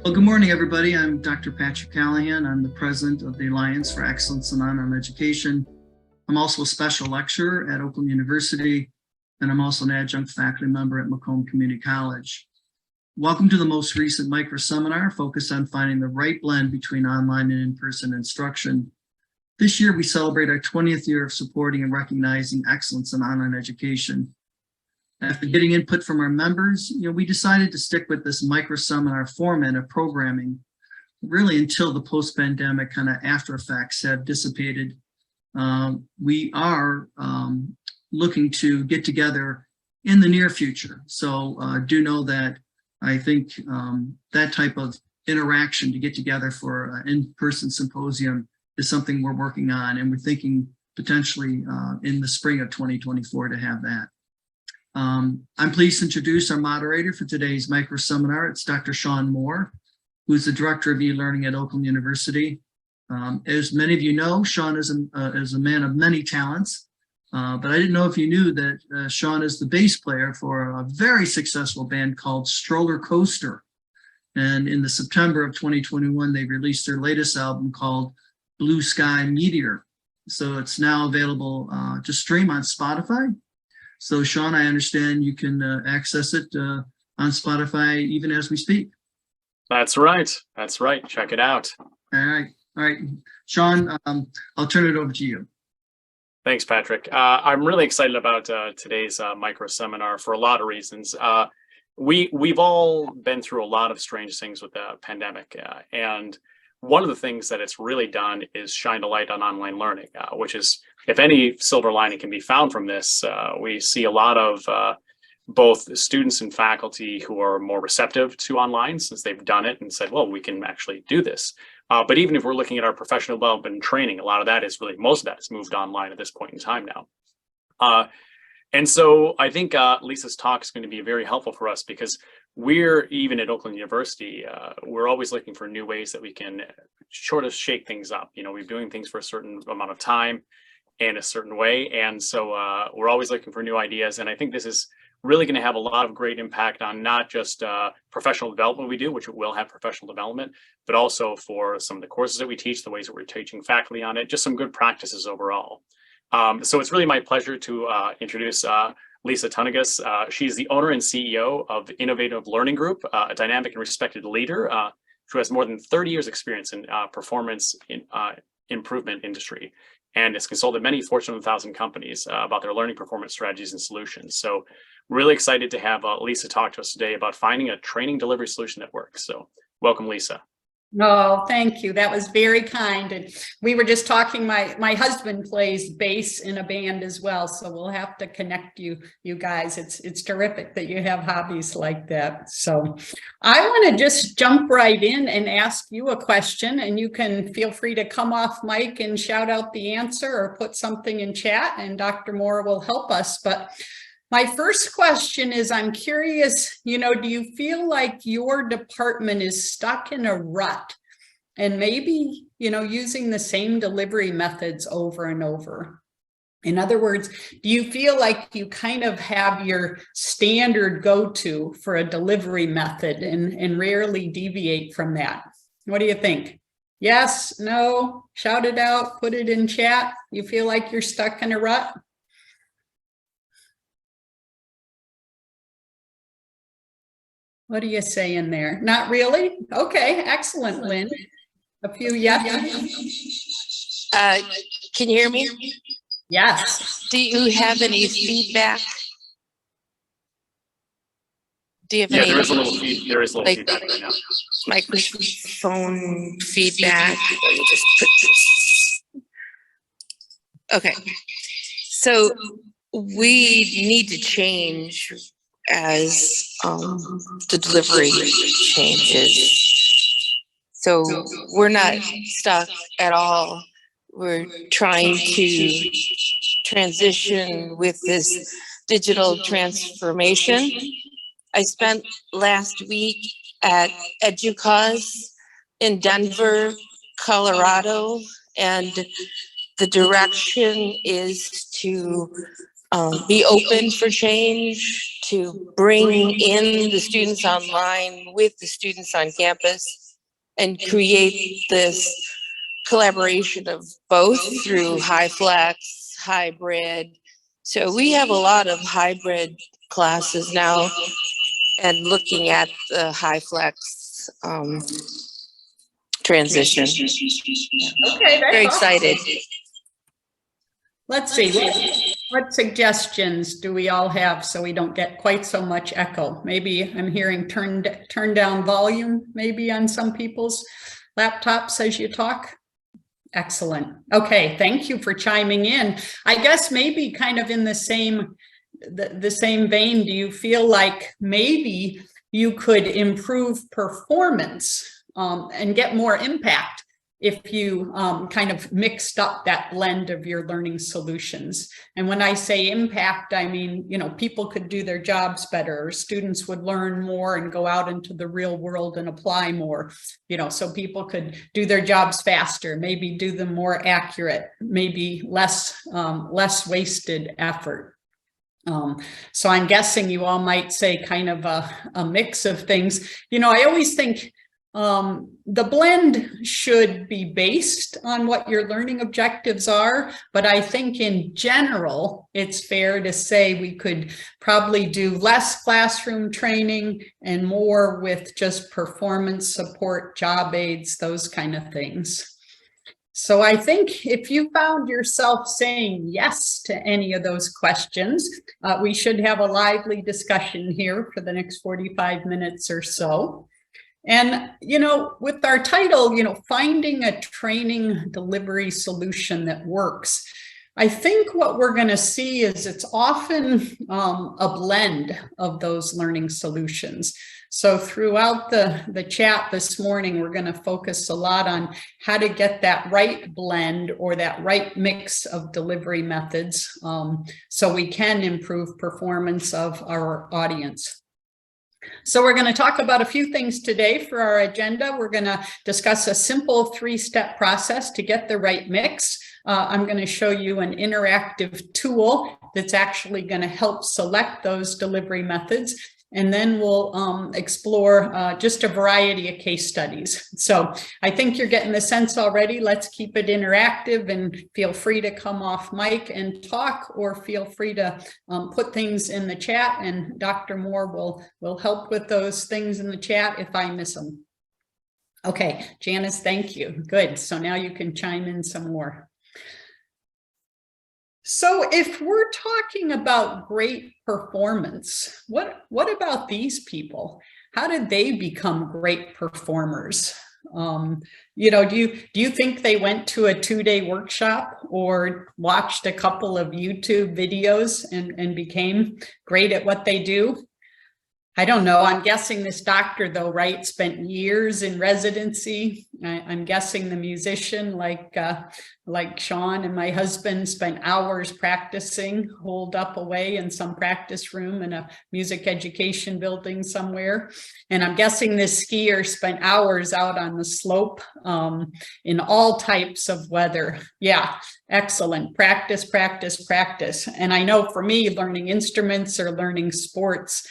Well, good morning, everybody. I'm Dr. Patrick Callahan. I'm the president of the Alliance for Excellence in Online Education. I'm also a special lecturer at Oakland University, and I'm also an adjunct faculty member at Macomb Community College. Welcome to the most recent micro seminar focused on finding the right blend between online and in-person instruction. This year, we celebrate our 20th year of supporting and recognizing excellence in online education. After getting input from our members, we decided to stick with this micro seminar format of programming, really until the post-pandemic kind of after effects have dissipated. We are looking to get together in the near future. So do know that I think that type of interaction to get together for an in-person symposium is something we're working on, and we're thinking potentially in the spring of 2024 to have that. I'm pleased to introduce our moderator for today's micro seminar. It's Dr. Sean Moore, who's the Director of E-Learning at Oakland University. As many of you know, Sean is a man of many talents, but I didn't know if you knew that Sean is the bass player for a very successful band called Stroller Coaster. And in the September of 2021, they released their latest album called Blue Sky Meteor. So it's now available to stream on Spotify. So Sean, I understand you can access it on Spotify even as we speak. That's right. That's right. Check it out. All right. Sean, I'll turn it over to you. Thanks, Patrick. I'm really excited about today's micro seminar for a lot of reasons. We've all been through a lot of strange things with the pandemic, and one of the things that it's really done is shine a light on online learning, which is, if any silver lining can be found from this, we see a lot of both students and faculty who are more receptive to online since they've done it and said, well, we can actually do this. But even if we're looking at our professional development and training, a lot of that is really, most of that has moved online at this point in time now. And so I think Lisa's talk is going to be very helpful for us, because we're, even at Oakland University, we're always looking for new ways that we can sort of shake things up. We're doing things for a certain amount of time in a certain way. And so we're always looking for new ideas. And I think this is really going to have a lot of great impact on not just professional development we do, which will have professional development, but also for some of the courses that we teach, the ways that we're teaching faculty on it, just some good practices overall. So it's really my pleasure to introduce Lisa Tunegas. She's the owner and CEO of Innovative Learning Group, a dynamic and respected leader who has more than 30 years experience in performance in improvement industry, and has consulted many Fortune 1000 companies about their learning performance strategies and solutions. So really excited to have Lisa talk to us today about finding a training delivery solution that works. So welcome, Lisa. Oh, thank you. That was very kind. And we were just talking, my husband plays bass in a band as well. So we'll have to connect you guys. It's terrific that you have hobbies like that. So I want to just jump right in and ask you a question, and you can feel free to come off mic and shout out the answer or put something in chat, and Dr. Moore will help us. But my first question is, I'm curious, do you feel like your department is stuck in a rut and maybe, using the same delivery methods over and over? In other words, do you feel like you kind of have your standard go-to for a delivery method and rarely deviate from that? What do you think? Yes, no, shout it out, put it in chat. You feel like you're stuck in a rut? What do you say in there? Not really? Okay, excellent, Lynn. A few yes. Can you hear me? Yes. Do you have any feedback? Do you have any? There is a little feedback right now. Microphone feedback. Let me just put this. Okay. So we need to change as the delivery changes. So we're not stuck at all. We're trying to transition with this digital transformation. I spent last week at EduCause in Denver, Colorado, and the direction is to be open for change, to bring in the students online with the students on campus and create this collaboration of both through high flex, hybrid. So we have a lot of hybrid classes now and looking at the high flex transition. Okay, that's Very awesome. excited. Let's see, what suggestions do we all have so we don't get quite so much echo? Maybe I'm hearing turn down volume maybe on some people's laptops as you talk. Excellent. Okay, thank you for chiming in. I guess maybe kind of in the same vein, do you feel like maybe you could improve performance and get more impact if you kind of mixed up that blend of your learning solutions? And when I say impact, I mean, you know, people could do their jobs better, or students would learn more and go out into the real world and apply more, you know, so people could do their jobs faster, maybe do them more accurate, maybe less wasted effort. So I'm guessing you all might say kind of a mix of things. You know, I always think the blend should be based on what your learning objectives are, but I think in general, it's fair to say we could probably do less classroom training and more with just performance support, job aids, those kind of things. So I think if you found yourself saying yes to any of those questions, we should have a lively discussion here for the next 45 minutes or so. And, you know, with our title, you know, finding a training delivery solution that works, I think what we're going to see is it's often a blend of those learning solutions. So throughout the chat this morning, we're going to focus a lot on how to get that right blend or that right mix of delivery methods so we can improve performance of our audience. So we're going to talk about a few things today for our agenda. We're going to discuss a simple 3-step process to get the right mix. I'm going to show you an interactive tool that's actually going to help select those delivery methods. And then we'll explore just a variety of case studies. So I think you're getting the sense already. Let's keep it interactive, and feel free to come off mic and talk, or feel free to put things in the chat, and Dr. Moore will help with those things in the chat if I miss them. Okay, Janice, thank you. Good. So now you can chime in some more. So if we're talking about great performance, what about these people? How did they become great performers? You know, do you think they went to a 2-day workshop or watched a couple of YouTube videos and became great at what they do? I don't know. I'm guessing this doctor, though, right, spent years in residency. I'm guessing the musician, like Sean and my husband, spent hours practicing, holed up away in some practice room in a music education building somewhere. And I'm guessing this skier spent hours out on the slope in all types of weather. Yeah, excellent. Practice, practice, practice. And I know for me, learning instruments or learning sports,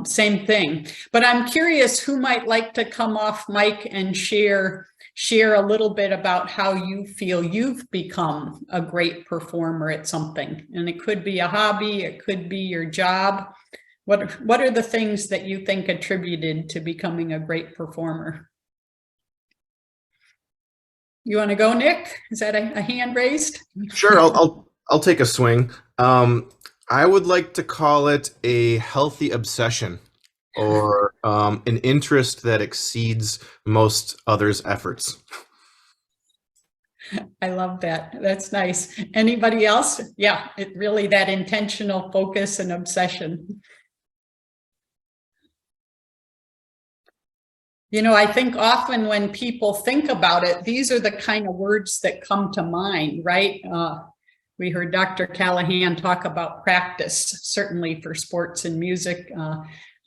same thing. But I'm curious who might like to come off mic and share a little bit about how you feel you've become a great performer at something. And it could be a hobby, it could be your job. What are the things that you think attributed to becoming a great performer? You want to go, Nick? Is that a hand raised? Sure, I'll take a swing. I would like to call it a healthy obsession, or an interest that exceeds most others' efforts. I love that. That's nice. Anybody else? Yeah, it really that intentional focus and obsession. You know, I think often when people think about it, these are the kind of words that come to mind, right? We heard Dr. Callahan talk about practice, certainly for sports and music.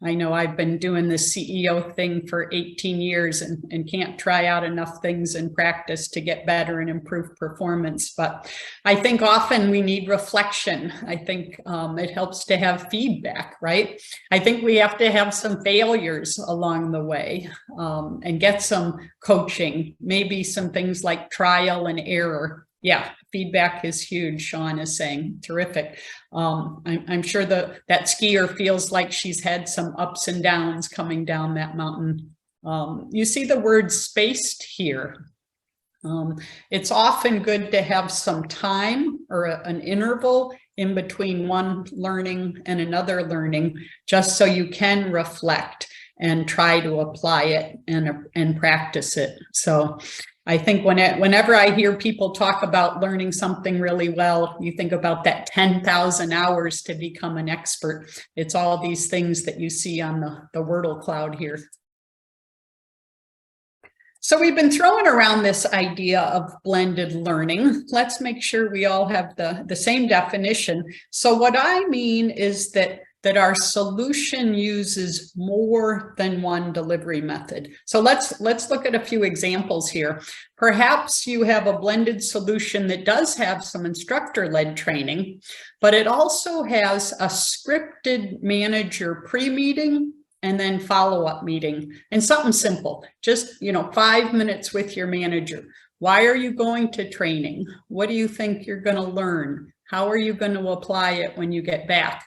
I know I've been doing this CEO thing for 18 years and can't try out enough things in practice to get better and improve performance. But I think often we need reflection. I think it helps to have feedback, right? I think we have to have some failures along the way and get some coaching, maybe some things like trial and error. Yeah, feedback is huge, Sean is saying. Terrific. I'm sure that skier feels like she's had some ups and downs coming down that mountain. You see the word spaced here. It's often good to have some time or an interval in between one learning and another learning, just so you can reflect and try to apply it and practice it. So I think whenever I hear people talk about learning something really well, you think about that 10,000 hours to become an expert. It's all these things that you see on the Wordle cloud here. So we've been throwing around this idea of blended learning. Let's make sure we all have the same definition. So what I mean is that our solution uses more than one delivery method. So let's look at a few examples here. Perhaps you have a blended solution that does have some instructor-led training, but it also has a scripted manager pre-meeting and then follow-up meeting, and something simple, just 5 minutes with your manager. Why are you going to training? What do you think you're going to learn? How are you going to apply it when you get back?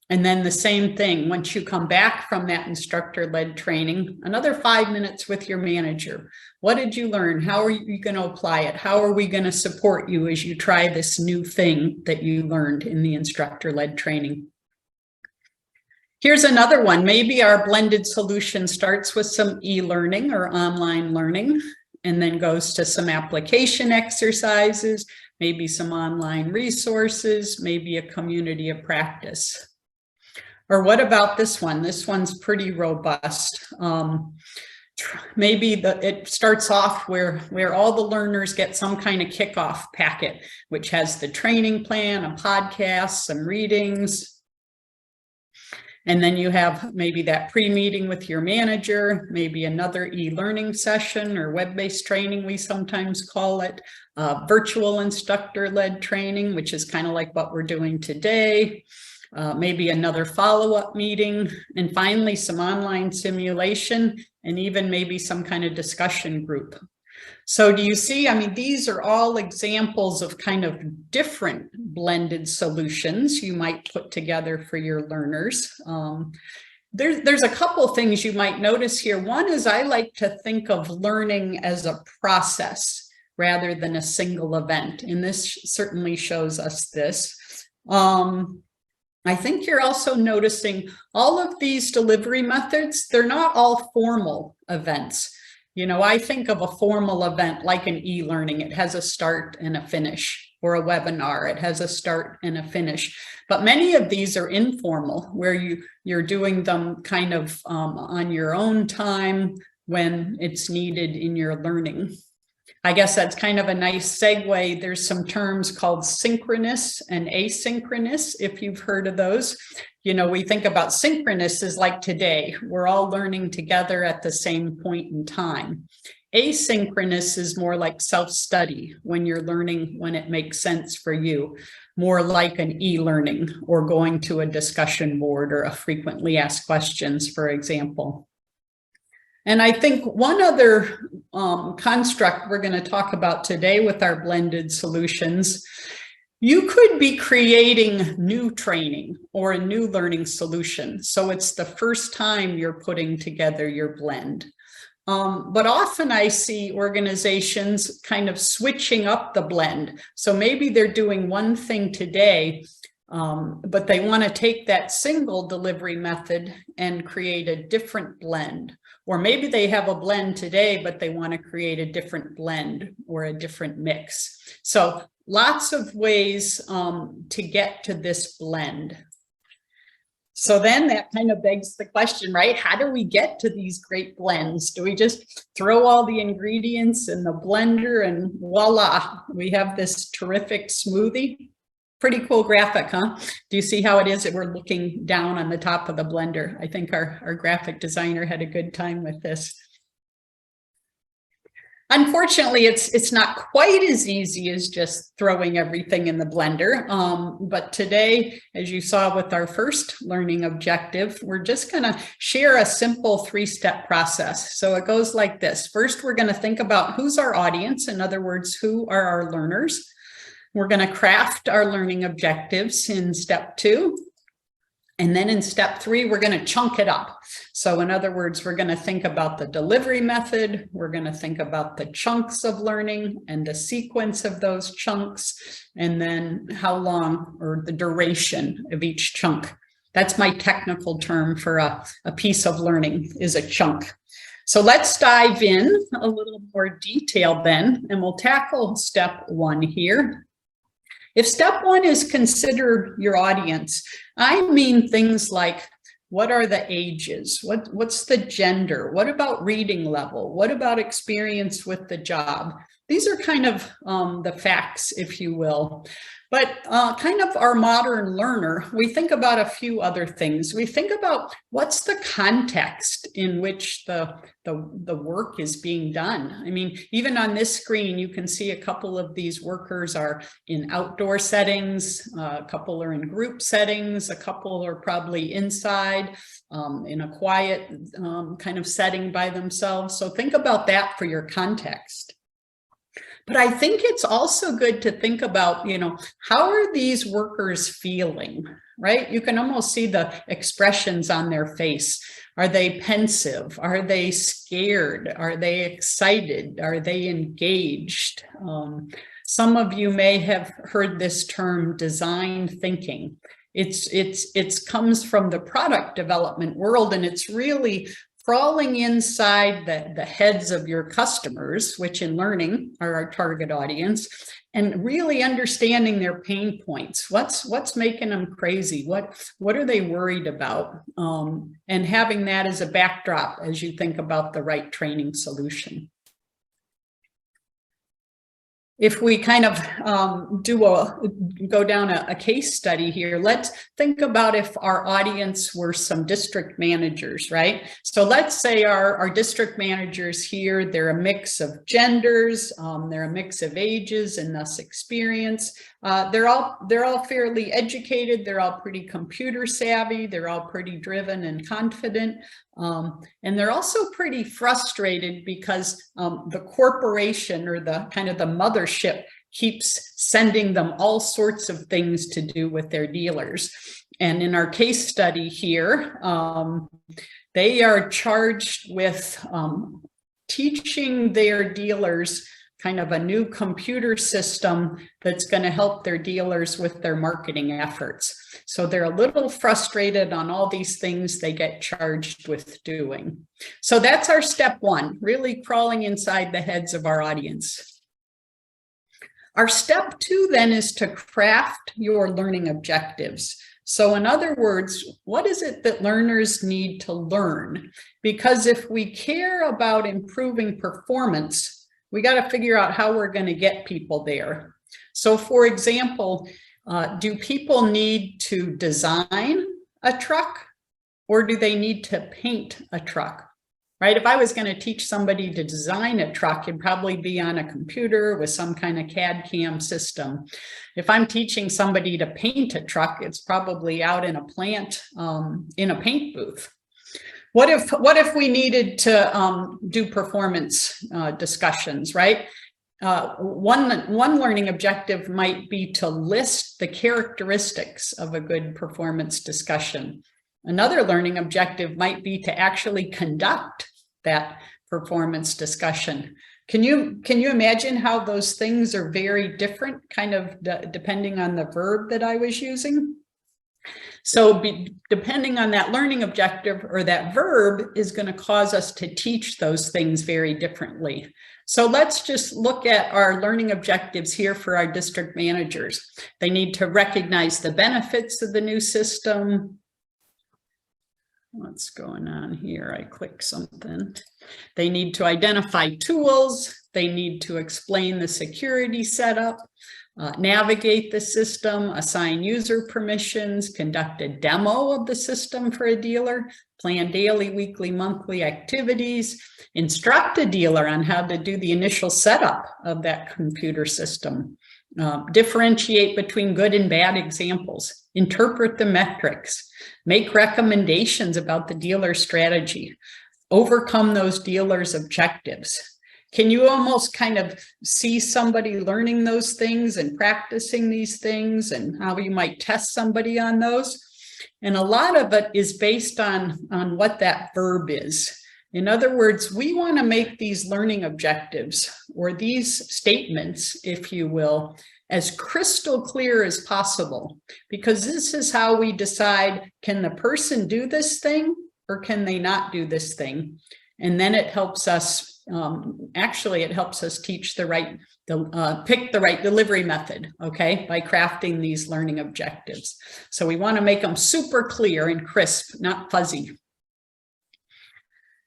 And then the same thing, once you come back from that instructor-led training, another 5 minutes with your manager. What did you learn? How are you going to apply it? How are we going to support you as you try this new thing that you learned in the instructor-led training? Here's another one. Maybe our blended solution starts with some e-learning or online learning, and then goes to some application exercises, maybe some online resources, maybe a community of practice. Or what about this one? This one's pretty robust. Maybe it starts off where all the learners get some kind of kickoff packet, which has the training plan, a podcast, some readings. And then you have maybe that pre-meeting with your manager, maybe another e-learning session or web-based training, we sometimes call it, virtual instructor-led training, which is kind of like what we're doing today. Maybe another follow-up meeting, and finally some online simulation, and even maybe some kind of discussion group. So do you see, I mean, these are all examples of kind of different blended solutions you might put together for your learners. There's a couple things you might notice here. One is I like to think of learning as a process rather than a single event, and this certainly shows us this. I think you're also noticing all of these delivery methods, they're not all formal events. I think of a formal event like an e-learning. It has a start and a finish, or a webinar. It has a start and a finish. But many of these are informal, where you're doing them kind of on your own time when it's needed in your learning. I guess that's kind of a nice segue. There's some terms called synchronous and asynchronous, if you've heard of those. We think about synchronous as like today. We're all learning together at the same point in time. Asynchronous is more like self-study, when you're learning when it makes sense for you, more like an e-learning or going to a discussion board or a frequently asked questions, for example. And I think one other construct we're going to talk about today with our blended solutions, you could be creating new training or a new learning solution. So it's the first time you're putting together your blend. But often I see organizations kind of switching up the blend. So maybe they're doing one thing today, but they want to take that single delivery method and create a different blend. Or maybe they have a blend today, but they want to create a different blend or a different mix. So lots of ways to get to this blend. So then that kind of begs the question, right? How do we get to these great blends? Do we just throw all the ingredients in the blender and voila, we have this terrific smoothie? Pretty cool graphic, huh? Do you see how it is that we're looking down on the top of the blender? I think our graphic designer had a good time with this. Unfortunately, it's not quite as easy as just throwing everything in the blender. But today, as you saw with our first learning objective, we're just going to share a simple 3-step process. So it goes like this. First, we're going to think about who's our audience. In other words, who are our learners? We're going to craft our learning objectives in step 2. And then in step 3, we're going to chunk it up. So in other words, we're going to think about the delivery method. We're going to think about the chunks of learning and the sequence of those chunks, and then how long or the duration of each chunk. That's my technical term for a piece of learning, is a chunk. So let's dive in a little more detail then, and we'll tackle step 1 here. If step 1 is consider your audience, I mean things like, what are the ages? What's the gender? What about reading level? What about experience with the job? These are kind of the facts, if you will. But kind of our modern learner, we think about a few other things. We think about what's the context in which the work is being done. I mean, even on this screen, you can see a couple of these workers are in outdoor settings, a couple are in group settings, a couple are probably inside in a quiet kind of setting by themselves. So think about that for your context. But I think it's also good to think about, how are these workers feeling, right? You can almost see the expressions on their face. Are they pensive? Are they scared? Are they excited? Are they engaged? Some of you may have heard this term design thinking. It comes from the product development world, and it's really crawling inside the heads of your customers, which in learning are our target audience, and really understanding their pain points. What's making them crazy? What are they worried about? And having that as a backdrop as you think about the right training solution. If we kind of go down a case study here, let's think about if our audience were some district managers, right? So let's say our district managers here, they're a mix of genders, they're a mix of ages and thus experience. They're all fairly educated. They're all pretty computer savvy. They're all pretty driven and confident. And they're also pretty frustrated because the corporation or the kind of the mothership keeps sending them all sorts of things to do with their dealers. And in our case study here, they are charged with teaching their dealers kind of a new computer system that's going to help their dealers with their marketing efforts. So they're a little frustrated on all these things they get charged with doing. So that's our step 1, really crawling inside the heads of our audience. Our step 2 then is to craft your learning objectives. So in other words, what is it that learners need to learn? Because if we care about improving performance, we got to figure out how we're going to get people there. So for example, do people need to design a truck, or do they need to paint a truck? Right? If I was going to teach somebody to design a truck, it'd probably be on a computer with some kind of CAD CAM system. If I'm teaching somebody to paint a truck, it's probably out in a plant in a paint booth. What if we needed to do performance discussions, right? One learning objective might be to list the characteristics of a good performance discussion. Another learning objective might be to actually conduct that performance discussion. Can you imagine how those things are very different, kind of depending on the verb that I was using? So depending on that learning objective or that verb is going to cause us to teach those things very differently. So let's just look at our learning objectives here for our district managers. They need to recognize the benefits of the new system. What's going on here? I click something. They need to identify tools. They need to explain the security setup. navigate the system, assign user permissions, conduct a demo of the system for a dealer, plan daily, weekly, monthly activities, instruct a dealer on how to do the initial setup of that computer system, differentiate between good and bad examples, interpret the metrics, make recommendations about the dealer strategy, overcome those dealers' objectives. Can you almost kind of see somebody learning those things and practicing these things and how you might test somebody on those? And a lot of it is based on what that verb is. In other words, we want to make these learning objectives or these statements, if you will, as crystal clear as possible, because this is how we decide, can the person do this thing or can they not do this thing? And then it helps us, actually, it helps us teach the right, pick the right delivery method, okay, by crafting these learning objectives. So we want to make them super clear and crisp, not fuzzy.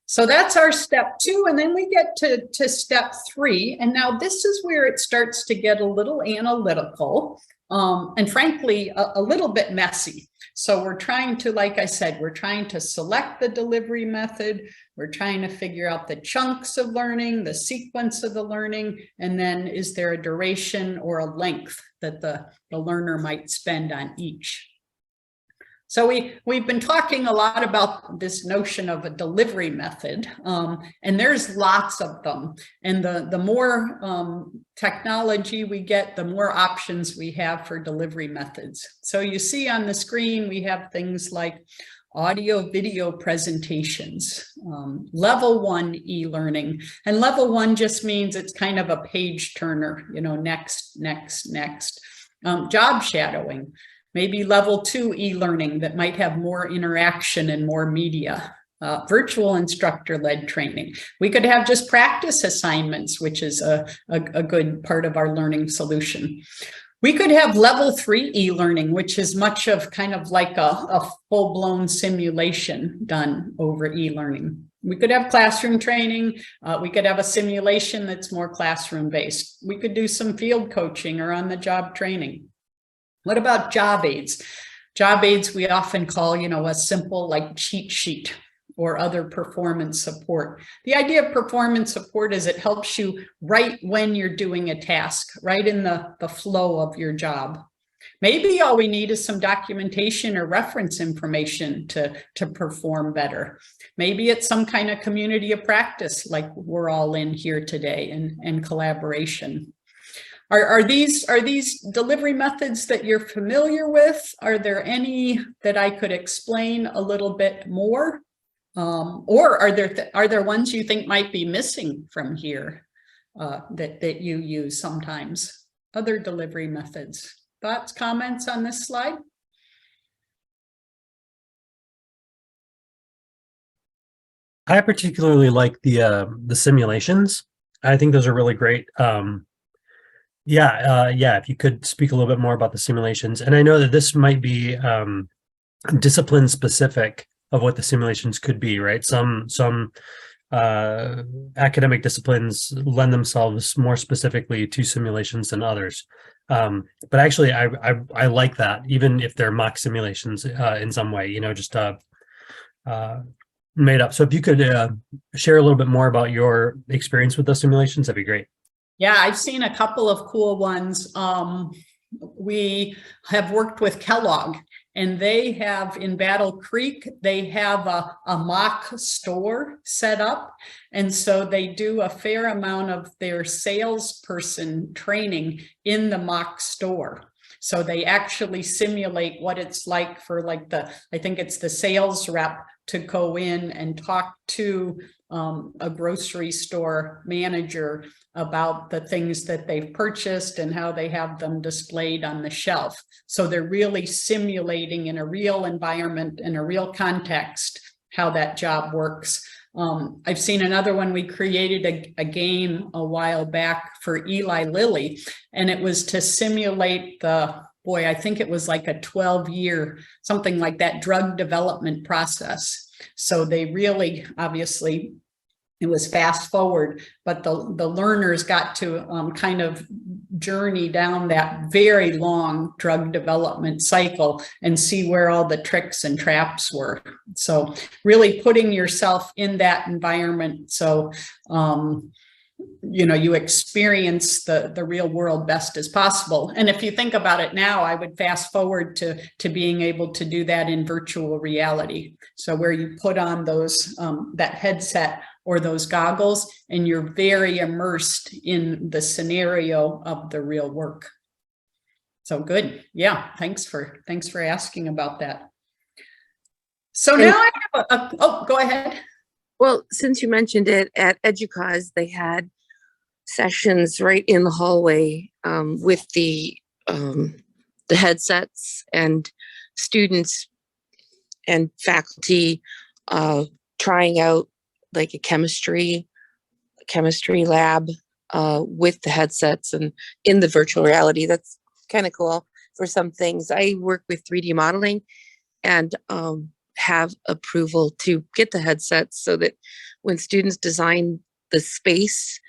So that's our step 2, and then we get to step 3, and now this is where it starts to get a little analytical, and frankly, a little bit messy. So we're trying to, like I said, we're trying to select the delivery method, we're trying to figure out the chunks of learning, the sequence of the learning, and then is there a duration or a length that the learner might spend on each. So we've been talking a lot about this notion of a delivery method, and there's lots of them. And the more technology we get, the more options we have for delivery methods. So you see on the screen, we have things like audio video presentations, level 1 e-learning. And level 1 just means it's kind of a page turner, you know, next, next, next. Job shadowing. Maybe level 2 e-learning that might have more interaction and more media, virtual instructor-led training. We could have just practice assignments, which is a good part of our learning solution. We could have level 3 e-learning, which is much of kind of like a full-blown simulation done over e-learning. We could have classroom training. We could have a simulation that's more classroom-based. We could do some field coaching or on-the-job training. What about job aids? Job aids we often call, you know, a simple like cheat sheet or other performance support. The idea of performance support is it helps you right when you're doing a task, right in the flow of your job. Maybe all we need is some documentation or reference information to perform better. Maybe it's some kind of community of practice like we're all in here today and collaboration. Are these delivery methods that you're familiar with? Are there any that I could explain a little bit more? Or are there ones you think might be missing from here that you use sometimes? Other delivery methods. Thoughts, comments on this slide? I particularly like the simulations. I think those are really great. Yeah, if you could speak a little bit more about the simulations. And I know that this might be discipline specific of what the simulations could be, right? Some academic disciplines lend themselves more specifically to simulations than others. But actually, I like that, even if they're mock simulations in some way, you know, just made up. So if you could share a little bit more about your experience with those simulations, that'd be great. Yeah, I've seen a couple of cool ones. We have worked with Kellogg, and they have in Battle Creek, they have a mock store set up. And so they do a fair amount of their salesperson training in the mock store. So they actually simulate what it's like for like I think it's the sales rep to go in and talk to a grocery store manager about the things that they've purchased and how they have them displayed on the shelf. So they're really simulating in a real environment, in a real context, how that job works. I've seen another one. We created a game a while back for Eli Lilly, and it was to simulate I think it was like a 12-year, something like that, drug development process. So they really, obviously, It was fast forward, but the learners got to kind of journey down that very long drug development cycle and see where all the tricks and traps were. So really putting yourself in that environment. So, you know, you experience the real world best as possible. And if you think about it now, I would fast forward to being able to do that in virtual reality. So where you put on those, that headset or those goggles, and you're very immersed in the scenario of the real work. So good. Yeah, thanks for asking about that. So now I have oh, go ahead. Well, since you mentioned it, at EDUCAUSE, they had sessions right in the hallway with the headsets, and students and faculty trying out like a chemistry lab with the headsets and in the virtual reality. That's kind of cool for some things. I work with 3D modeling and have approval to get the headsets so that when students design the space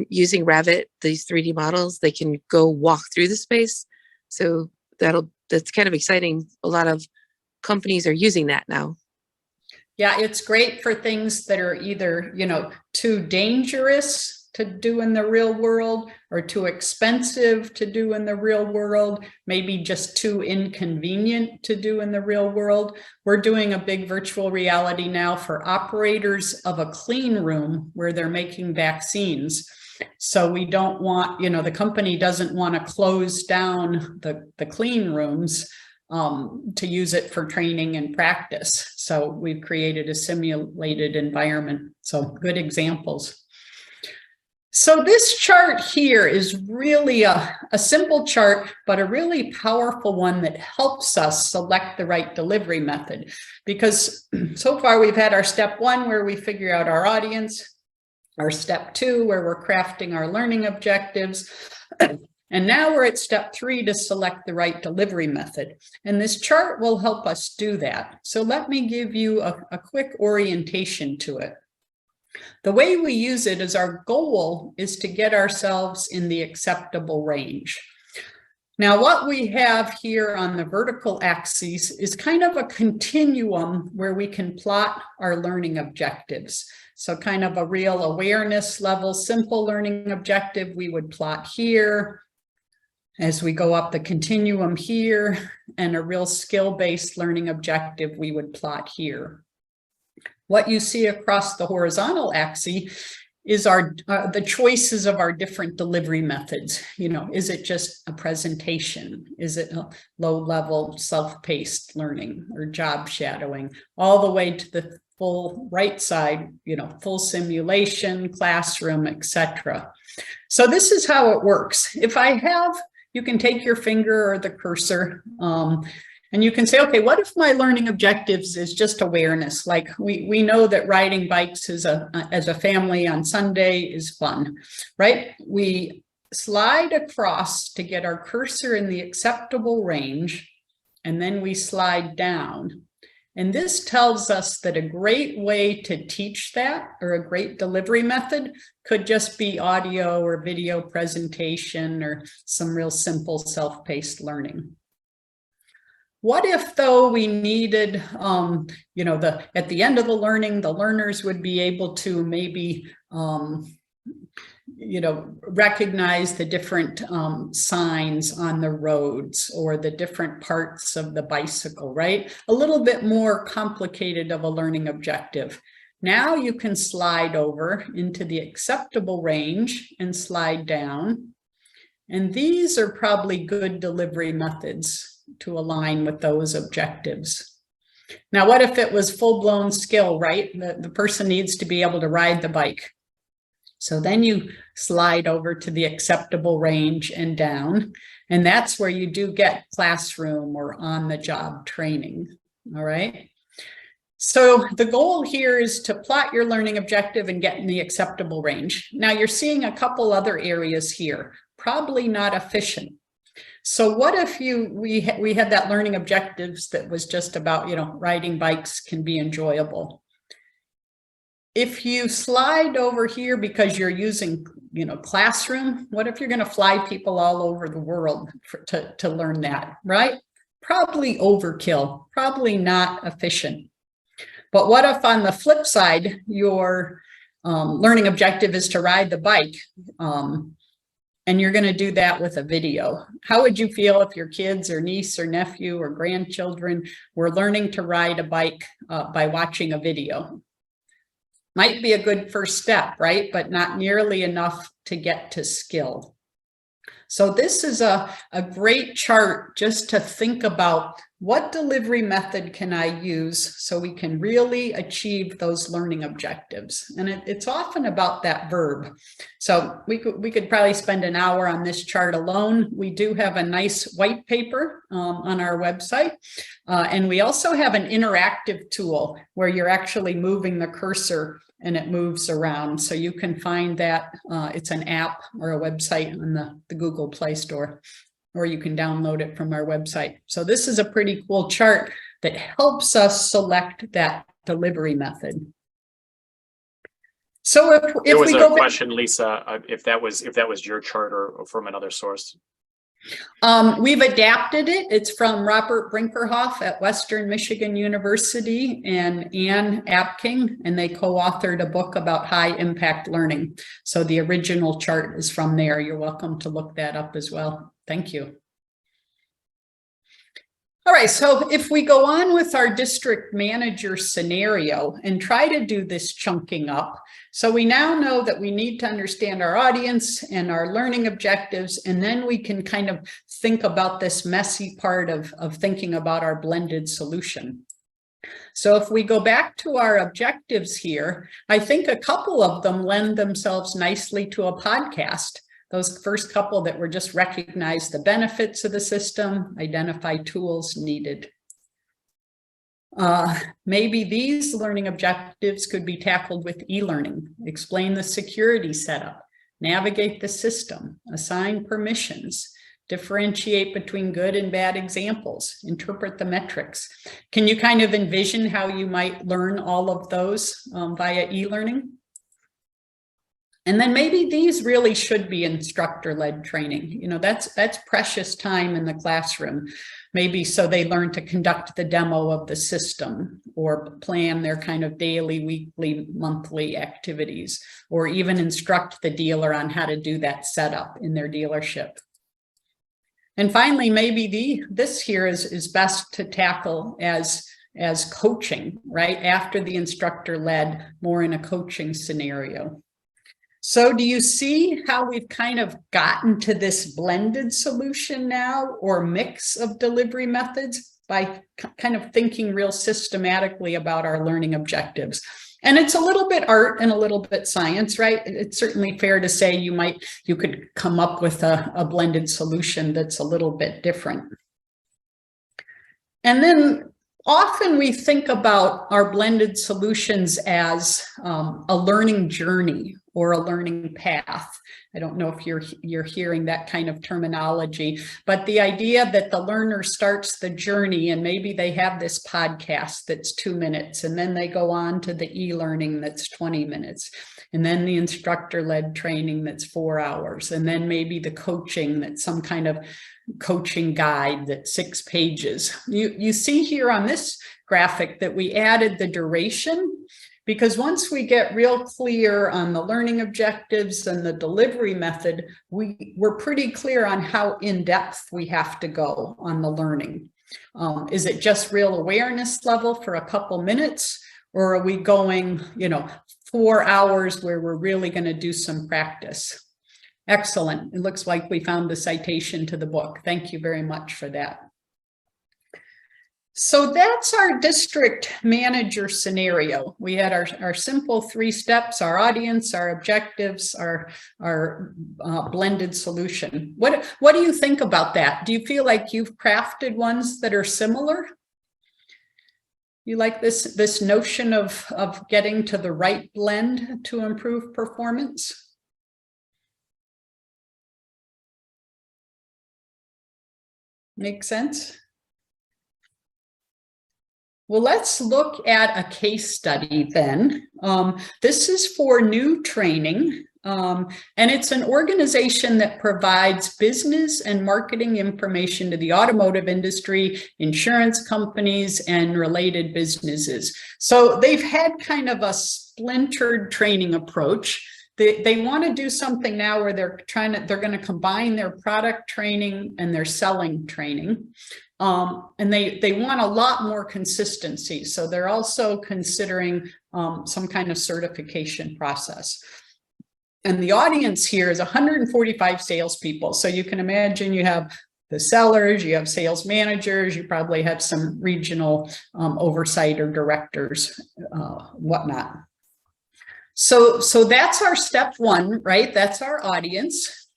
using Revit, these 3D models, they can go walk through the space. So that's kind of exciting. A lot of companies are using that now. Yeah, it's great for things that are either, you know, too dangerous to do in the real world or too expensive to do in the real world, maybe just too inconvenient to do in the real world. We're doing a big virtual reality now for operators of a clean room where they're making vaccines. So we don't want, you know, the company doesn't want to close down the clean rooms to use it for training and practice. So we've created a simulated environment. So good examples. So this chart here is really a simple chart, but a really powerful one that helps us select the right delivery method. Because so far we've had our step 1 where we figure out our audience, our step 2 where we're crafting our learning objectives, and now we're at step 3 to select the right delivery method. And this chart will help us do that. So let me give you a quick orientation to it. The way we use it is our goal is to get ourselves in the acceptable range. Now, what we have here on the vertical axis is kind of a continuum where we can plot our learning objectives. So kind of a real awareness level, simple learning objective we would plot here. As we go up the continuum here, and a real skill-based learning objective we would plot here. What you see across the horizontal axis is the choices of our different delivery methods. You know, is it just a presentation? Is it a low-level self-paced learning or job shadowing? All the way to the full right side, you know, full simulation, classroom, etc. So this is how it works. If I have, you can take your finger or the cursor and you can say, okay, what if my learning objectives is just awareness? Like we know that riding bikes as a family on Sunday is fun, right? We slide across to get our cursor in the acceptable range, and then we slide down. And this tells us that a great way to teach that, or a great delivery method, could just be audio or video presentation or some real simple self-paced learning. What if, though, we needed, you know, at the end of the learning, the learners would be able to maybe, you know, recognize the different signs on the roads or the different parts of the bicycle, right? A little bit more complicated of a learning objective. Now you can slide over into the acceptable range and slide down. And these are probably good delivery methods to align with those objectives. Now, what if it was full-blown skill, right? The person needs to be able to ride the bike. So then you slide over to the acceptable range and down, and that's where you do get classroom or on-the-job training, all right? So the goal here is to plot your learning objective and get in the acceptable range. Now you're seeing a couple other areas here, probably not efficient. So what if we had that learning objectives that was just about, you know, riding bikes can be enjoyable. if you slide over here because you're using, Classroom, what if you're going to fly people all over the world to learn that, right? Probably overkill, probably not efficient. But what if on the flip side, your learning objective is to ride the bike, and you're going to do that with a video? How would you feel if your kids or niece or nephew or grandchildren were learning to ride a bike by watching a video? Might be a good first step, right? But not nearly enough to get to skill. So this is a great chart just to think about, what delivery method can I use so we can really achieve those learning objectives? And it's often about that verb. So we could probably spend an hour on this chart alone. We do have a nice white paper on our website. And we also have an interactive tool where you're actually moving the cursor and it moves around. So you can find that. It's an app or a website on the Google Play Store, or you can download it from our website. So this is a pretty cool chart that helps us select that delivery method. So if There was we a go back, question, Lisa, if that was your chart or from another source. we've adapted it. It's from Robert Brinkerhoff at Western Michigan University and Ann Apking, and they co-authored a book about high impact learning. So the original chart is from there. You're welcome to look that up as well. Thank you. All right, so if we go on with our district manager scenario and try to do this chunking up, so we now know that we need to understand our audience and our learning objectives, and then we can kind of think about this messy part of thinking about our blended solution. So if we go back to our objectives here, I think a couple of them lend themselves maybe to a podcast. Those first couple that were just recognize the benefits of the system, identify tools needed. Maybe these learning objectives could be tackled with e-learning. Explain the security setup, navigate the system, assign permissions, differentiate between good and bad examples, interpret the metrics. Can you kind of envision how you might learn all of those via e-learning? And then maybe these really should be instructor-led training. That's precious time in the classroom. Maybe so they learn to conduct the demo of the system or plan their kind of daily, weekly, monthly activities, or even instruct the dealer on how to do that setup in their dealership. And finally, maybe this here is best to tackle as coaching, right? After the instructor-led, more in a coaching scenario. So do you see how we've kind of gotten to this blended solution now, or mix of delivery methods, by kind of thinking real systematically about our learning objectives? And it's a little bit art and a little bit science, right? It's certainly fair to say you could come up with a blended solution that's a little bit different. And then often we think about our blended solutions as a learning journey or a learning path. I don't know if you're hearing that kind of terminology, but the idea that the learner starts the journey and maybe they have this podcast that's 2 minutes, and then they go on to the e-learning that's 20 minutes, and then the instructor-led training that's 4 hours, and then maybe the coaching that's some kind of coaching guide that's 6 pages. You see here on this graphic that we added the duration, because once we get real clear on the learning objectives and the delivery method, we're pretty clear on how in-depth we have to go on the learning. Is it just real awareness level for a couple minutes, or are we going, 4 hours where we're really going to do some practice? Excellent. It looks like we found the citation to the book. Thank you very much for that. So that's our district manager scenario. We had our simple 3 steps: our audience, our objectives, our blended solution. What do you think about that? Do you feel like you've crafted ones that are similar? You like this notion of getting to the right blend to improve performance? Make sense? Well, let's look at a case study then. This is for new training, and it's an organization that provides business and marketing information to the automotive industry, insurance companies, and related businesses. So they've had kind of a splintered training approach. They want to do something now where they're going to combine their product training and their selling training. And they want a lot more consistency. So they're also considering some kind of certification process. And the audience here is 145 salespeople. So you can imagine you have the sellers, you have sales managers, you probably have some regional oversight or directors, whatnot. So that's our step one, right? That's our audience.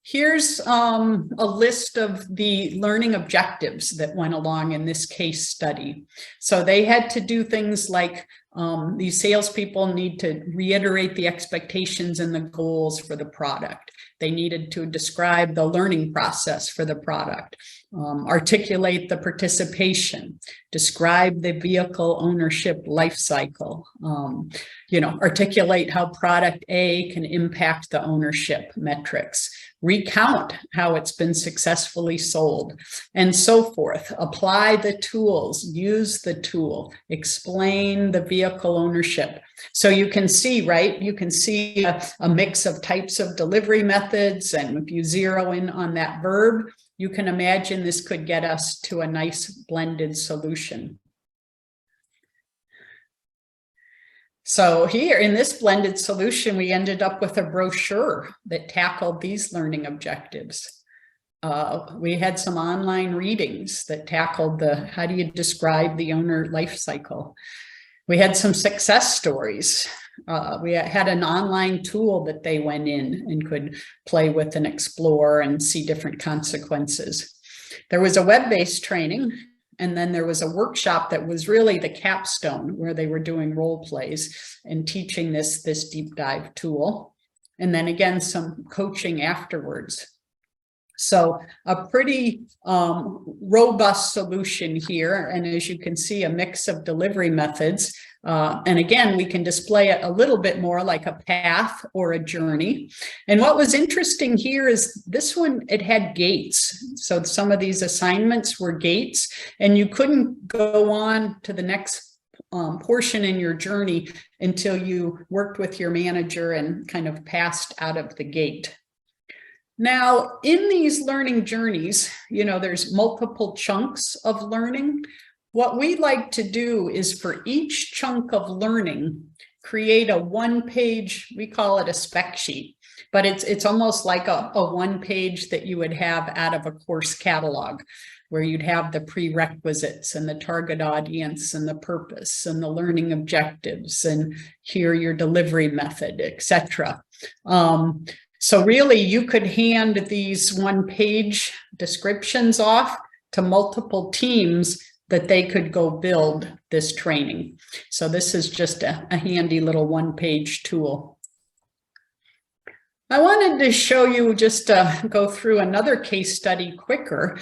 Here's a list of the learning objectives that went along in this case study. So they had to do things like these salespeople need to reiterate the expectations and the goals for the product. They needed to describe the learning process for the product, articulate the participation, describe the vehicle ownership life cycle, articulate how product A can impact the ownership metrics, recount how it's been successfully sold, and so forth. Apply the tools, use the tool, explain the vehicle ownership. So you can see, right? You can see a mix of types of delivery methods. And if you zero in on that verb, you can imagine this could get us to a nice blended solution. So here in this blended solution, we ended up with a brochure that tackled these learning objectives. We had some online readings that tackled how do you describe the owner life cycle. We had some success stories. We had an online tool that they went in and could play with and explore and see different consequences. There was a web-based training. And then there was a workshop that was really the capstone where they were doing role plays and teaching this deep dive tool. And then again, some coaching afterwards. So a pretty robust solution here. And as you can see, a mix of delivery methods. And again, we can display it a little bit more like a path or a journey. And what was interesting here is this one, it had gates. So some of these assignments were gates, and you couldn't go on to the next portion in your journey until you worked with your manager and kind of passed out of the gate. Now, in these learning journeys, there's multiple chunks of learning. What we like to do is for each chunk of learning, create a one-page, we call it a spec sheet, but it's almost like a one-page that you would have out of a course catalog, where you'd have the prerequisites and the target audience and the purpose and the learning objectives and here your delivery method, etc. So really, you could hand these one-page descriptions off to multiple teams that they could go build this training. So this is just a handy little one-page tool. I wanted to show you, just go through another case study quicker.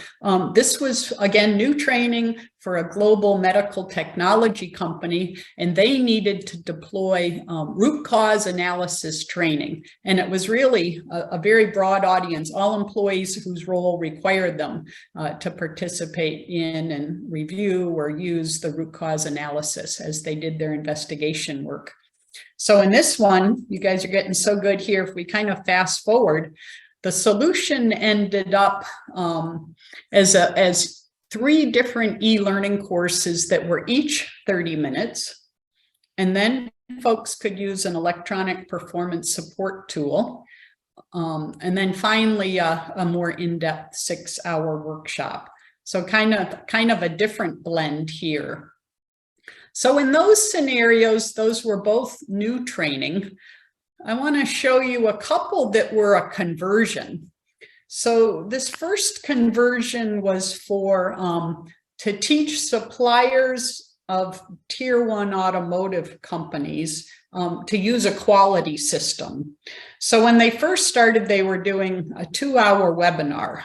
This was, again, new training for a global medical technology company, and they needed to deploy root cause analysis training. And it was really a very broad audience, all employees whose role required them to participate in and review or use the root cause analysis as they did their investigation work. So in this one, you guys are getting so good here. If we kind of fast forward, the solution ended up as 3 different e-learning courses that were each 30 minutes. And then folks could use an electronic performance support tool. And then finally, a more in-depth 6-hour workshop. So kind of a different blend here. So in those scenarios, those were both new training. I want to show you a couple that were a conversion. So this first conversion was for to teach suppliers of tier 1 automotive companies to use a quality system. So when they first started, they were doing a 2-hour webinar.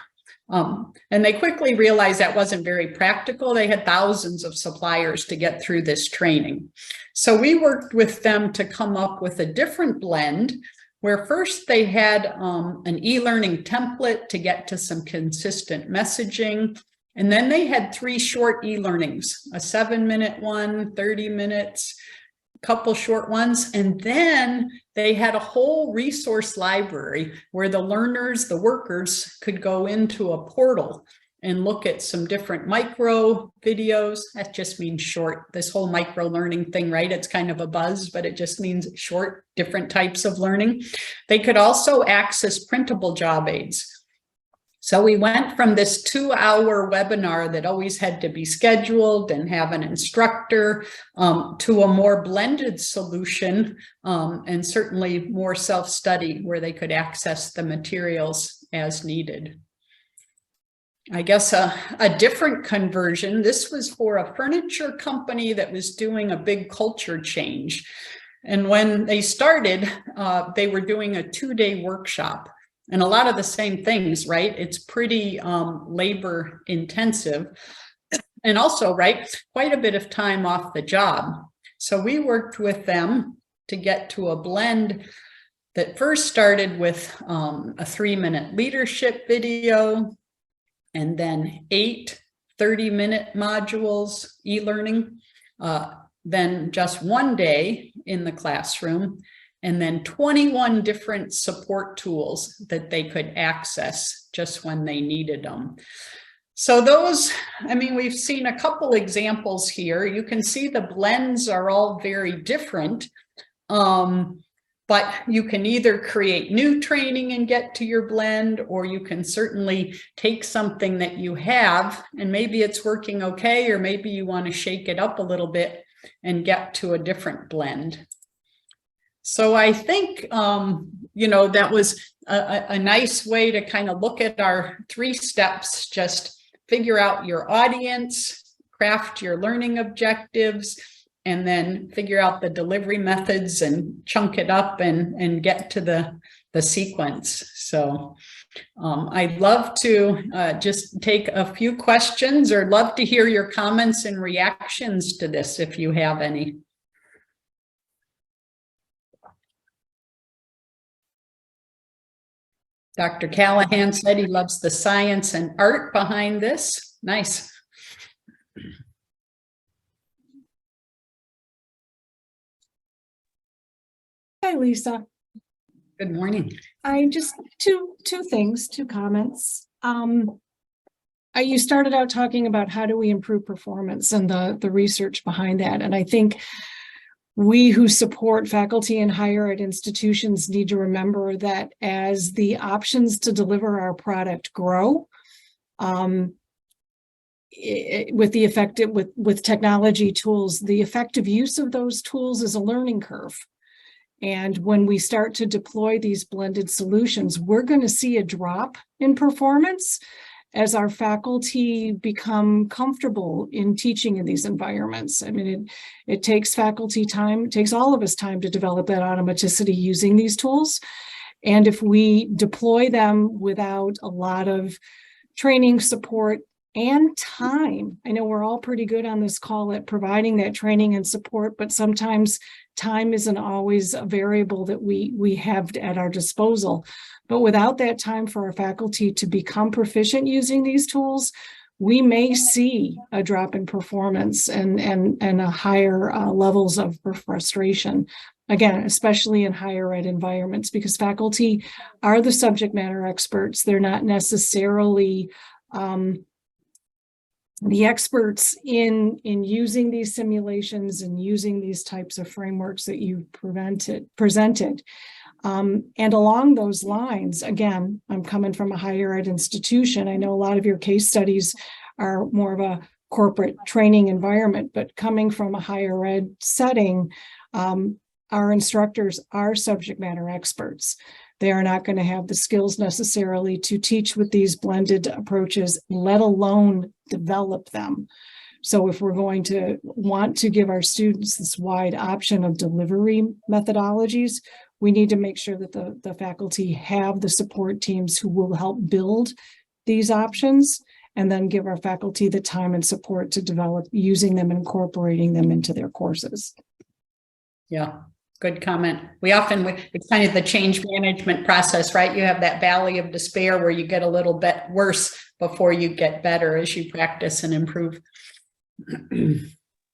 And they quickly realized that wasn't very practical. They had thousands of suppliers to get through this training. So we worked with them to come up with a different blend, where first they had an e-learning template to get to some consistent messaging. And then they had 3 short e-learnings, a 7-minute one, 30 minutes, a couple short ones. And then they had a whole resource library where the learners, the workers, could go into a portal and look at some different micro videos. That just means short, this whole micro learning thing, right? It's kind of a buzz, but it just means short, different types of learning. They could also access printable job aids. So we went from this 2-hour webinar that always had to be scheduled and have an instructor to a more blended solution, and certainly more self-study where they could access the materials as needed. I guess a different conversion, this was for a furniture company that was doing a big culture change. And when they started, they were doing a 2-day workshop. And a lot of the same things, right? It's pretty labor intensive, and also, right, quite a bit of time off the job. So we worked with them to get to a blend that first started with a 3-minute leadership video, and then 8 30-minute modules, e-learning, then just 1 day in the classroom, and then 21 different support tools that they could access just when they needed them. So those, I mean, we've seen a couple examples here. You can see the blends are all very different, but you can either create new training and get to your blend, or you can certainly take something that you have and maybe it's working okay, or maybe you want to shake it up a little bit and get to a different blend. So I think, you know, that was a nice way to kind of look at our 3 steps. Just figure out your audience, craft your learning objectives, and then figure out the delivery methods and chunk it up and get to the sequence. So I'd love to just take a few questions, or love to hear your comments and reactions to this if you have any. Dr. Callahan said he loves the science and art behind this. Nice. Hi, Lisa. Good morning. I just two comments. You started out talking about how do we improve performance and the research behind that. And I think we who support faculty in higher ed institutions need to remember that as the options to deliver our product grow, with technology tools, the effective use of those tools is a learning curve. And when we start to deploy these blended solutions, we're going to see a drop in performance as our faculty become comfortable in teaching in these environments. I mean, it takes faculty time, it takes all of us time to develop that automaticity using these tools. And if we deploy them without a lot of training, support, and time, I know we're all pretty good on this call at providing that training and support, but sometimes time isn't always a variable that we have at our disposal. But without that time for our faculty to become proficient using these tools, we may see a drop in performance and a higher levels of frustration. Again, especially in higher ed environments, because faculty are the subject matter experts. They're not necessarily the experts in using these simulations and using these types of frameworks that you presented. And along those lines, again, I'm coming from a higher ed institution. I know a lot of your case studies are more of a corporate training environment, but coming from a higher ed setting, our instructors are subject matter experts. They are not going to have the skills necessarily to teach with these blended approaches, let alone develop them. So if we're going to want to give our students this wide option of delivery methodologies, we need to make sure that the faculty have the support teams who will help build these options and then give our faculty the time and support to develop using them and incorporating them into their courses. Yeah, good comment. It's kind of the change management process, right? You have that valley of despair where you get a little bit worse before you get better as you practice and improve.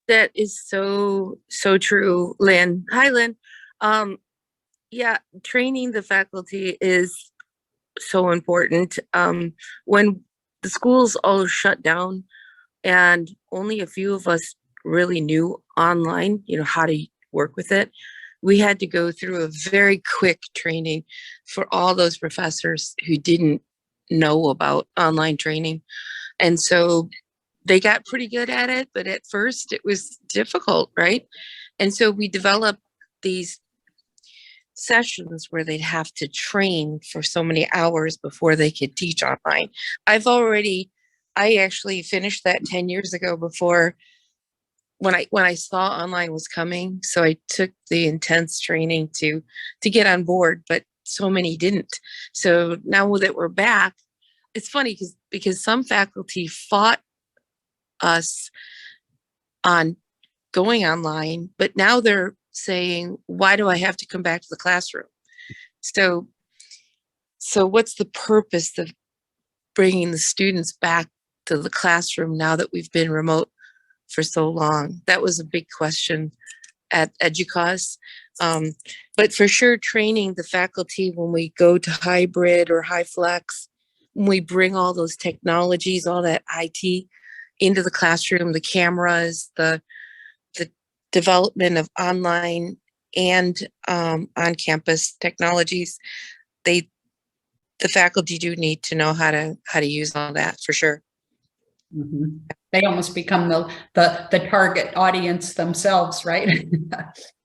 That is so true, Lynn. Hi, Lynn. Yeah, training the faculty is so important. When the schools all shut down and only a few of us really knew online, how to work with it, we had to go through a very quick training for all those professors who didn't know about online training. And so they got pretty good at it, but at first it was difficult, right? And so we developed these sessions where they'd have to train for so many hours before they could teach online. I actually finished that 10 years ago before when I saw online was coming. So I took the intense training to get on board, but so many didn't. So now that we're back, it's funny because some faculty fought us on going online, but now they're saying, why do I have to come back to the classroom? So what's the purpose of bringing the students back to the classroom now that we've been remote for so long? That was a big question at EDUCAUSE. But for sure, training the faculty when we go to hybrid or high flex, when we bring all those technologies, all that IT into the classroom, the cameras, the development of online and on-campus technologies, the faculty do need to know how to use all that for sure. Mm-hmm. They almost become the target audience themselves, right?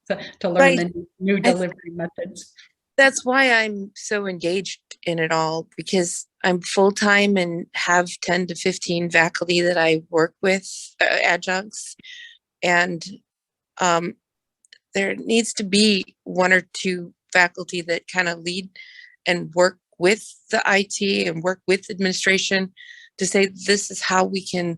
to learn Right. the new delivery methods. That's why I'm so engaged in it all, because I'm full-time and have 10 to 15 faculty that I work with, adjuncts, and there needs to be one or two faculty that kind of lead and work with the IT and work with administration to say this is how we can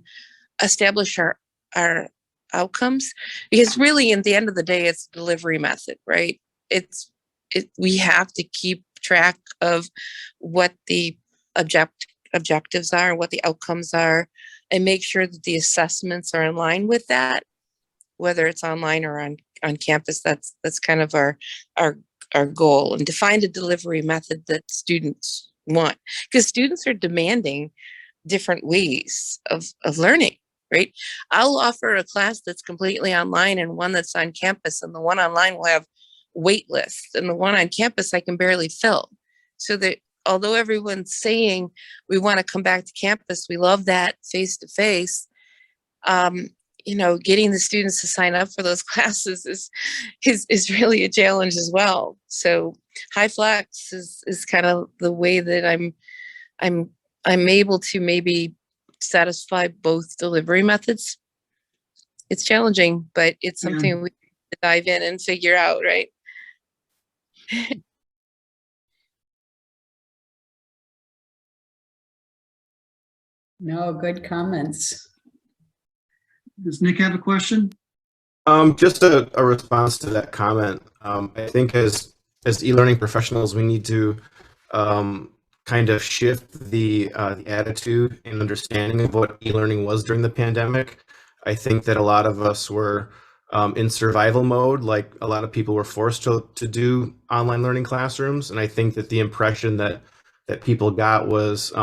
establish our outcomes, because really in the end of the day it's delivery method, right? We have to keep track of what the objectives are, what the outcomes are, and make sure that the assessments are in line with that, whether it's online or on campus. That's kind of our goal, and to find a delivery method that students want, because students are demanding different ways of learning, right? I'll offer a class that's completely online and one that's on campus, and the one online will have wait lists, and the one on campus I can barely fill. So that although everyone's saying we want to come back to campus, we love that face-to-face, getting the students to sign up for those classes is really a challenge as well. So high flex is kind of the way that I'm able to maybe satisfy both delivery methods. It's challenging, but it's something we need to dive in and figure out, right? No, good comments. Does Nick have a question? Just a response to that comment. I think as e-learning professionals, we need to kind of shift the attitude and understanding of what e-learning was during the pandemic. I think that a lot of us were in survival mode, like a lot of people were forced to do online learning classrooms. And I think that the impression that people got was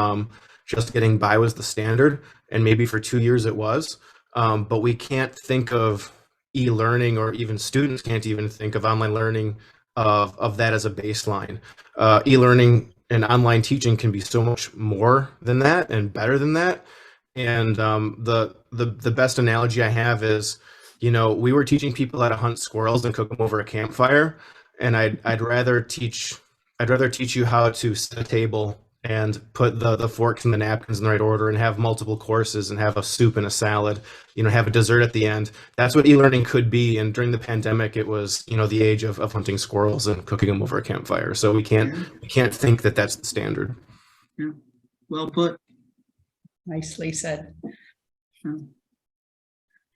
just getting by was the standard. And maybe for 2 years it was. But we can't think of e-learning, or even students can't even think of online learning of that as a baseline. E-learning and online teaching can be so much more than that and better than that. And the best analogy I have is, we were teaching people how to hunt squirrels and cook them over a campfire. And I'd rather teach you how to set a table and put the forks and the napkins in the right order and have multiple courses and have a soup and a salad, have a dessert at the end. That's what e-learning could be. And during the pandemic, it was, the age of hunting squirrels and cooking them over a campfire. So we can't think that that's the standard. Yeah. Well put. Nicely said.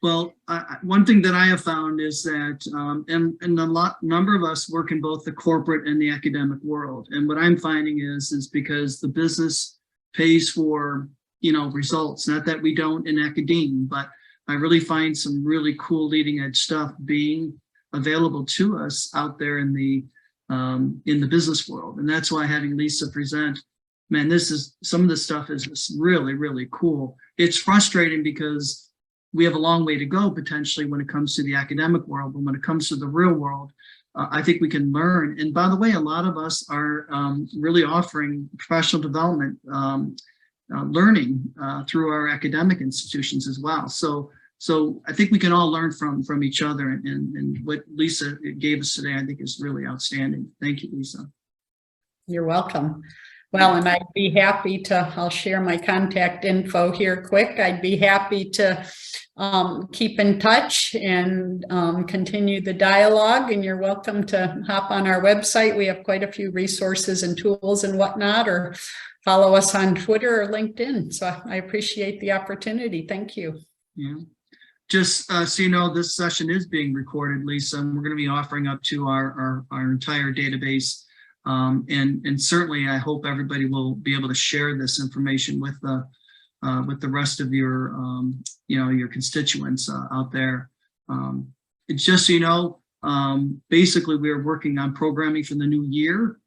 Well, one thing that I have found is that, and number of us work in both the corporate and the academic world. And what I'm finding is because the business pays for, results, not that we don't in academia, but I really find some really cool leading edge stuff being available to us out there in the business world. And that's why having Lisa present, man, some of this stuff is just really, really cool. It's frustrating because we have a long way to go potentially when it comes to the academic world, but when it comes to the real world, I think we can learn. And by the way, a lot of us are really offering professional development learning through our academic institutions as well. So I think we can all learn from each other, and what Lisa gave us today, I think, is really outstanding. Thank you, Lisa. You're welcome. Well, and I'd be happy to, I'll share my contact info here quick. I'd be happy to keep in touch and continue the dialogue, and you're welcome to hop on our website. We have quite a few resources and tools and whatnot, or follow us on Twitter or LinkedIn. So I appreciate the opportunity. Thank you. Yeah. Just so you know, this session is being recorded, Lisa, and we're going to be offering up to our entire database. And certainly, I hope everybody will be able to share this information with the rest of your, your constituents out there. It's just so you know, basically, we are working on programming for the new year.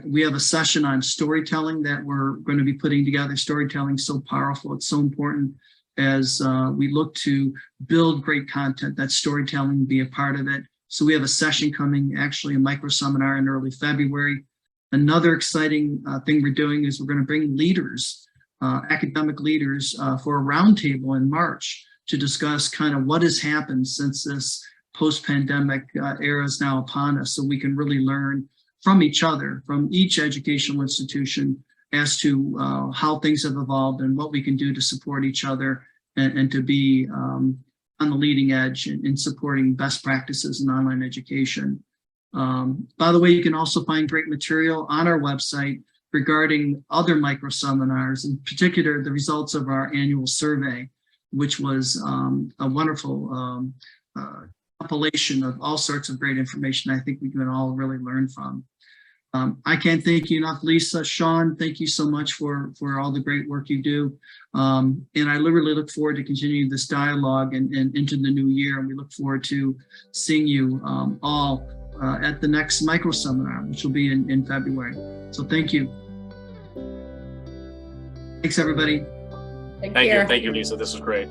We have a session on storytelling that we're going to be putting together. Storytelling is so powerful; it's so important as we look to build great content. That storytelling be a part of it. So we have a session coming, actually a micro seminar in early February. Another exciting thing we're doing is we're going to bring leaders, academic leaders, for a roundtable in March to discuss kind of what has happened since this post-pandemic era is now upon us, so we can really learn from each other, from each educational institution, as to how things have evolved and what we can do to support each other and to be on the leading edge in supporting best practices in online education. By the way, you can also find great material on our website regarding other micro seminars, in particular the results of our annual survey, which was a wonderful compilation of all sorts of great information I think we can all really learn from. I can't thank you enough, Lisa. Sean, thank you so much for all the great work you do. And I literally look forward to continuing this dialogue and into the new year. And we look forward to seeing you all at the next micro seminar, which will be in February. So thank you. Thanks, everybody. Take Thank care. you. Thank you, Lisa. This was great.